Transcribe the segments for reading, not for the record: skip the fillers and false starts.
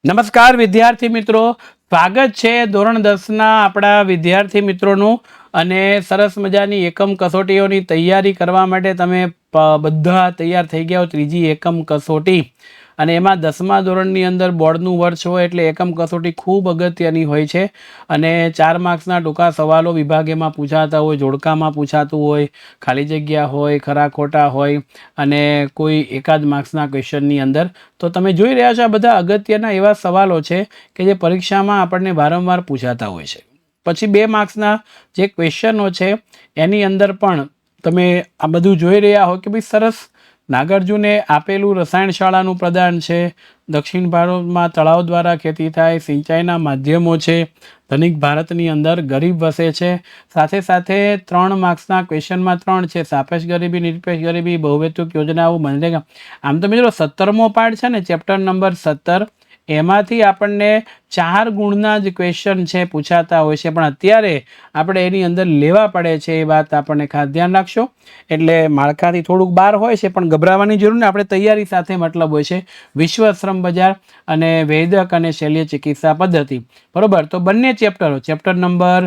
નમસ્કાર વિદ્યાર્થી મિત્રો, સ્વાગત છે ધોરણ 10ના આપણા વિદ્યાર્થી મિત્રોનું। અને સરસ મજાની એકમ કસોટીઓની તૈયારી કરવા માટે તમે બધા તૈયાર થઈ ગયા હો। ત્રીજી એકમ કસોટી અને એમાં 10મા ધોરણની અંદર બોર્ડનું વર્ષ હોય એટલે એકમ કસોટી ખૂબ અગત્યની હોય છે। અને 4 માર્ક્સના ટૂંકા સવાલો વિભાગ એમાં પૂછાતા હોય, જોડકામાં પૂછાતું હોય, ખાલી જગ્યા હોય, ખરા ખોટા હોય અને કોઈ એકાદ માર્ક્સના ક્વેશ્ચનની અંદર। તો તમે જોઈ રહ્યા છો આ બધા અગત્યના એવા સવાલો છે કે જે પરીક્ષામાં આપણને વારંવાર પૂછાતા હોય છે। પછી 2 માર્ક્સના જે ક્વેશ્ચનો છે એની અંદર પણ તમે આ બધું જોઈ રહ્યા હો કે ભાઈ સરસ નાગાર્જુને આપેલું રસાયણ શાળાનું પ્રદાન છે, દક્ષિણ ભારતમાં તળાવ દ્વારા ખેતી થાય, સિંચાઈના માધ્યમો છે, ધનિક ભારતની અંદર ગરીબ વસે છે, સાથે સાથે 3 માર્ક્સના ક્વેશ્ચનમાં 3 છે, સાપેક્ષ ગરીબી, નિરપેક્ષ ગરીબી, બહુહેતુક યોજનાઓ, મનરેગા। આમ તો મિત્રો 17મો પાર્ટ છે ને, ચેપ્ટર નંબર 17, એમાંથી આપણને 4 ગુણના જ ક્વેશ્ચન છે પૂછાતા હોય છે, પણ અત્યારે આપણે એની અંદર લેવા પડે છે એ વાત આપણને ખાસ ધ્યાન રાખશો। એટલે માળખાથી થોડુંક બહાર હોય છે પણ ગભરાવાની જરૂર નહીં, આપણે તૈયારી સાથે મતલબ હોય છે। વિશ્વ શ્રમ બજાર અને વૈદક અને શલ્ય ચિકિત્સા પદ્ધતિ, બરોબર। તો બંને ચેપ્ટરો, ચેપ્ટર નંબર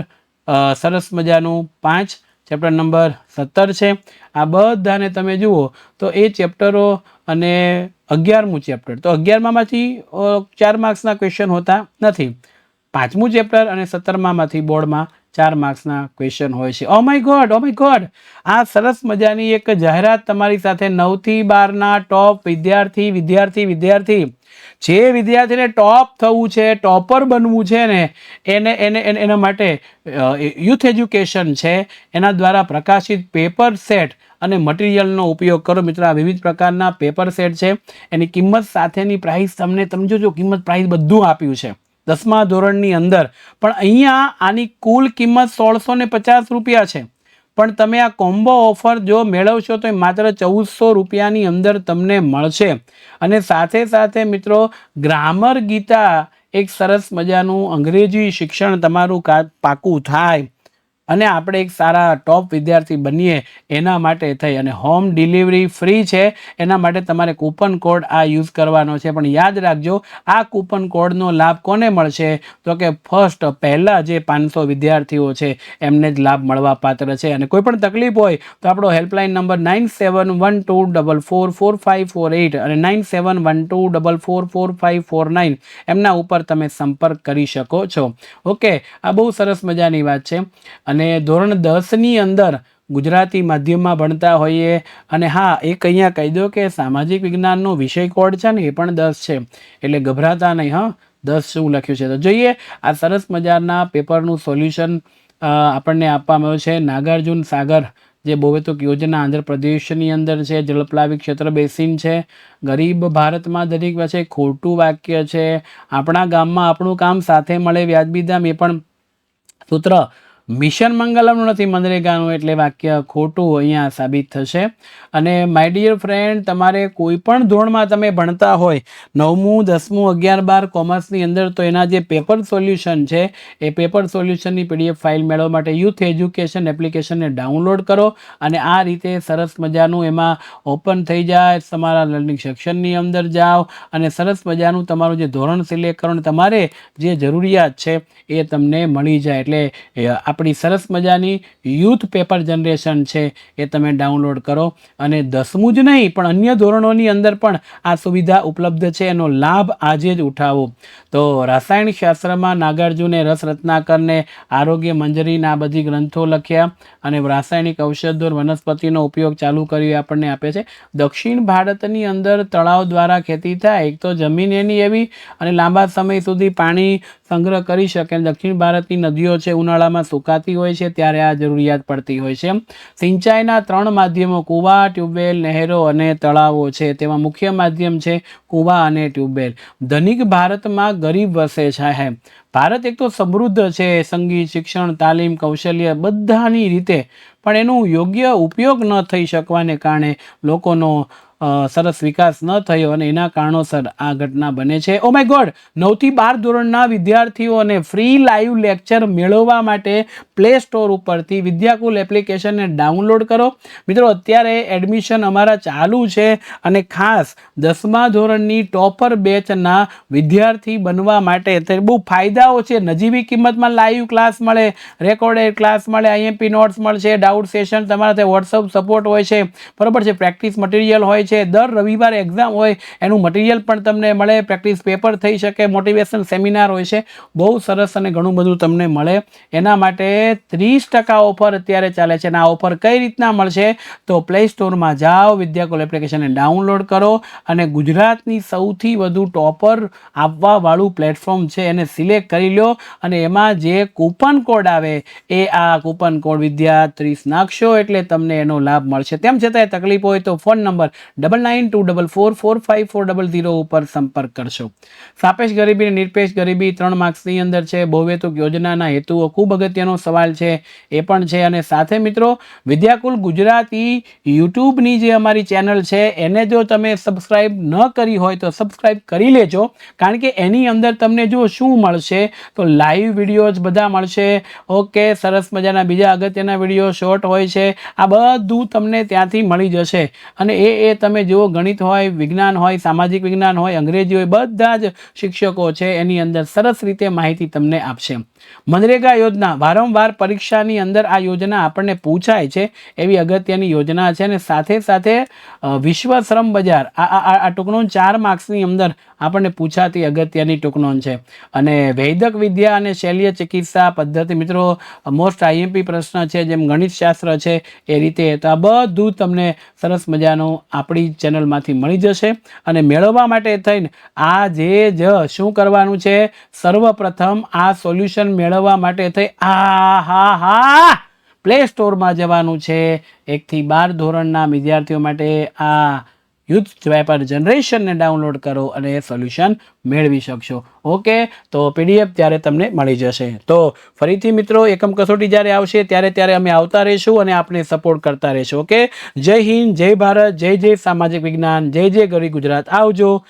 સરસ મજાનું 5, ચેપ્ટર નંબર 17 છે। આ બધાને તમે જુઓ તો એ ચેપ્ટરો અને 11મું ચેપ્ટર, તો 11મામાંથી 4 માર્ક્સના ક્વેશ્ચન હોતા નથી, 5મું ચેપ્ટર અને 17મામાંથી બોર્ડમાં 4 માર્ક્સના ક્વેશ્ચન હોય છે। ઓ માય ગોડ, આ સરસ મજાની એક જાહેરાત તમારી સાથે 9 થી 12ના ટોપ વિદ્યાર્થી જે વિદ્યાર્થીને ટોપ થવું છે, ટોપર બનવું છે ને, એના માટે યુથ એજ્યુકેશન છે એના દ્વારા પ્રકાશિત પેપર સેટ અને મટીરિયલનો ઉપયોગ કરો। મિત્રો, આ વિવિધ પ્રકારના પેપર સેટ છે, એની કિંમત સાથેની પ્રાઇસ તમને સમજો, કિંમત પ્રાઇસ બધું આપ્યું છે 10મા ધોરણની અંદર, પણ અહીંયા આની કુલ કિંમત 1650 રૂપિયા છે, પણ તમે આ કોમ્બો ઓફર જો મેળવશો તો એ માત્ર 1400 રૂપિયાની અંદર તમને મળશે। અને સાથે સાથે મિત્રો, ગ્રામર ગીતા એક સરસ મજાનું અંગ્રેજી શિક્ષણ તમારું પાકું થાય અને આપણે એક સારા ટોપ વિદ્યાર્થી બનીએ એના માટે થઈ અને હોમ ડિલિવરી ફ્રી છે, એના માટે તમારે કૂપન કોડ આ યુઝ કરવાનો છે। પણ યાદ રાખજો, આ કૂપન કોડનો લાભ કોને મળશે તો કે પહેલાં જે 500 વિદ્યાર્થીઓ છે એમને જ લાભ મળવા પાત્ર છે। અને કોઈ પણ તકલીફ હોય તો આપણો હેલ્પલાઇન નંબર 9712444548 અને 9712444549 એમના ઉપર તમે સંપર્ક કરી શકો છો। ઓકે, આ બહુ સરસ મજાની વાત છે। અને ધોરણ 10ની અંદર ગુજરાતી માધ્યમમાં ભણતા હોઈએ, અને હા, એક અહીંયા કહી દો કે સામાજિક વિજ્ઞાનનો વિષય કોડ છે ને એ પણ 10 છે, એટલે ગભરાતા નહીં હા, 10 શું લખ્યું છે। તો જોઈએ, આ સરસ મજાના પેપરનું સોલ્યુશન આપણને આપવામાં આવ્યું છે। નાગાર્જુન સાગર જે બહુહેતુક યોજના આંધ્રપ્રદેશની અંદર છે, જળપ્લાવી ક્ષેત્ર બેસિન છે, ગરીબ ભારતમાં દરેક છે, ખોટું વાક્ય છે, આપણા ગામમાં આપણું કામ, સાથે મળે વ્યાજબી દામ, એ પણ સૂત્ર મિશન મંગલમનું નથી, મનરેગાનું, એટલે વાક્ય ખોટું અહીંયા સાબિત થશે। અને માય ડિયર ફ્રેન્ડ, તમારે કોઈ પણ ધોરણમાં તમે ભણતા હોય, 9મું, 10મું, 11, 12 કોમર્સની અંદર, તો એના જે પેપર સોલ્યુશન છે એ પેપર સોલ્યુશનની PDF ફાઇલ મેળવવા માટે યુથ એજ્યુકેશન એપ્લિકેશનને ડાઉનલોડ કરો અને આ રીતે સરસ મજાનું એમાં ઓપન થઈ જાય, તમારા લર્નિંગ સેક્શનની અંદર જાઓ અને સરસ મજાનું તમારું જે ધોરણ સિલેક્ટ કરો, તમારે જે જરૂરિયાત છે એ તમને મળી જાય। એટલે આપણી સરસ મજાની યુથ પેપર જનરેશન છે એ તમે ડાઉનલોડ કરો અને 10મું જ નહીં પણ અન્ય ધોરણોની અંદર પણ આ સુવિધા ઉપલબ્ધ છે, એનો લાભ આજે જ ઉઠાવો। તો રાસાયણિક શાસ્ત્રમાં નાગાર્જુને રસ રત્નાકરને આરોગ્ય મંજરીના આ બધી ગ્રંથો લખ્યા અને રાસાયણિક ઔષધો, વનસ્પતિનો ઉપયોગ ચાલુ કર્યો આપણને આપે છે। દક્ષિણ ભારતની અંદર તળાવ દ્વારા ખેતી થાય, એક તો જમીન એની એવી અને લાંબા સમય સુધી પાણી સંગ્રહ કરી શકે, દક્ષિણ ભારતની નદીઓ છે ઉનાળામાં સુકાતી હોય છે, ત્યારે આ જરૂરિયાત પડતી હોય છે। સિંચાઈના 3 માધ્યમો, કૂવા, ટ્યુબવેલ, નહેરો અને તળાવો છે, તેમાં મુખ્ય માધ્યમ છે કૂવા અને ટ્યુબવેલ। ધનિક ભારતમાં ગરીબ વસે છે। ભારત એક તો સમૃદ્ધ છે, સંગીત, શિક્ષણ, તાલીમ, કૌશલ્ય બધાની રીતે, પણ એનું યોગ્ય ઉપયોગ ન થઈ શકવાને કારણે લોકોનો સરસ વિકાસ ન થયો અને એના કારણોસર આ ઘટના બને છે. ઓ માય ગોડ, 9 થી 12 ધોરણના વિદ્યાર્થીઓને ફ્રી લાઈવ લેક્ચર મેળવવા માટે પ્લે સ્ટોર ઉપરથી વિદ્યાકુલ એપ્લિકેશનને ડાઉનલોડ કરો. મિત્રો, અત્યારે એડમિશન અમારા ચાલુ છે અને ખાસ 10મા ધોરણની ટોપર બેચના વિદ્યાર્થી બનવા માટે બહુ ફાયદાઓ છે. નજીવી કિંમતમાં લાઈવ ક્લાસ મળે, રેકોર્ડેડ ક્લાસ મળે, આઈએમપી નોટ્સ મળશે, ડાઉટ સેશન તમારા વોટ્સઅપ સપોર્ટ હોય છે, બરાબર છે, પ્રેક્ટિસ મટીરિયલ હોય છે, દર રવિવારે એક્ઝામ હોય એનું મટીરિયલ પણ તમને મળે, પ્રેક્ટિસ પેપર થઈ શકે, મોટિવેશન સેમિનાર હોય છે, બહુ સરસ અને ઘણું બધું તમને મળે. એના માટે 30% ઓફર અત્યારે ચાલે છે. અને આ ઓફર કઈ રીતના મળશે? તો પ્લે સ્ટોરમાં જાઓ, વિદ્યાકુલ એપ્લિકેશનને ડાઉનલોડ કરો અને ગુજરાતની સૌથી વધુ ટોપર આપવાવાળું પ્લેટફોર્મ છે એને સિલેક્ટ કરી લો અને એમાં જે કૂપન કોડ આવે એ આ કૂપન કોડ વિદ્યા30 નાખશો એટલે તમને એનો લાભ મળશે. તેમ છતાંય તકલીફ હોય તો ફોન નંબર 9924445400 ઉપર સંપર્ક કરશો. સાપેક્ષ ગરીબી અને નિરપેક્ષ ગરીબી 3 માર્ક્સની અંદર છે. બહુહેતુક યોજનાના હેતુઓ ખૂબ અગત્યનો સવાલ છે, એ પણ છે. અને સાથે મિત્રો, વિદ્યાકુલ ગુજરાતી યુટ્યુબની જે અમારી ચેનલ છે એને જો તમે સબસ્ક્રાઈબ ન કરી હોય તો સબસ્ક્રાઈબ કરી લેજો, કારણ કે એની અંદર તમને જો શું મળશે તો લાઈવ વિડીયોઝ બધા મળશે. ઓકે, સરસ મજાના બીજા અગત્યના વિડીયો શોર્ટ હોય છે, આ બધું તમને ત્યાંથી મળી જશે. અને એ તમે જુઓ, ગણિત હોય, વિજ્ઞાન હોય, સામાજિક વિજ્ઞાન હોય, અંગ્રેજી હોય, બધા જ શિક્ષકો છે એની અંદર સરસ રીતે માહિતી તમને આપશે. મનરેગા યોજના વારંવાર પરીક્ષાની અંદર આ યોજના આપણને પૂછાય છે એવી અગત્યની યોજના છે. અને સાથે સાથે વિશ્વ શ્રમ બજાર આ ટૂંકનોંધ 4 માર્ક્સની અંદર આપણને પૂછાતી અગત્યની ટૂંકનોંધ છે. અને વૈદક વિદ્યા અને શૈલ્ય ચિકિત્સા પદ્ધતિ મિત્રો મોસ્ટ આઈએમપી પ્રશ્ન છે, જેમ ગણિત શાસ્ત્ર છે એ રીતે. તો આ બધું તમને સરસ મજાનું આપણી ચેનલમાંથી મળી જશે. અને મેળવવા માટે થઈને આ શું કરવાનું છે, સર્વપ્રથમ આ સોલ્યુશન મેળવવા માટે થઈ પ્લે સ્ટોરમાં જવાનું છે. 1 થી 12 ધોરણના વિદ્યાર્થીઓ માટે આ યુથ પેપર જનરેશનને ડાઉનલોડ કરો અને એ સોલ્યુશન મેળવી શકશો. ઓકે, તો પીડીએફ ત્યારે તમને મળી જશે. તો ફરીથી મિત્રો, એકમ કસોટી જ્યારે આવશે ત્યારે અમે આવતા રહીશું અને આપણે સપોર્ટ કરતા રહીશું. ઓકે, જય હિન્દ, જય ભારત, જય જય સામાજિક વિજ્ઞાન, જય જય ગરી ગુજરાત. આવજો.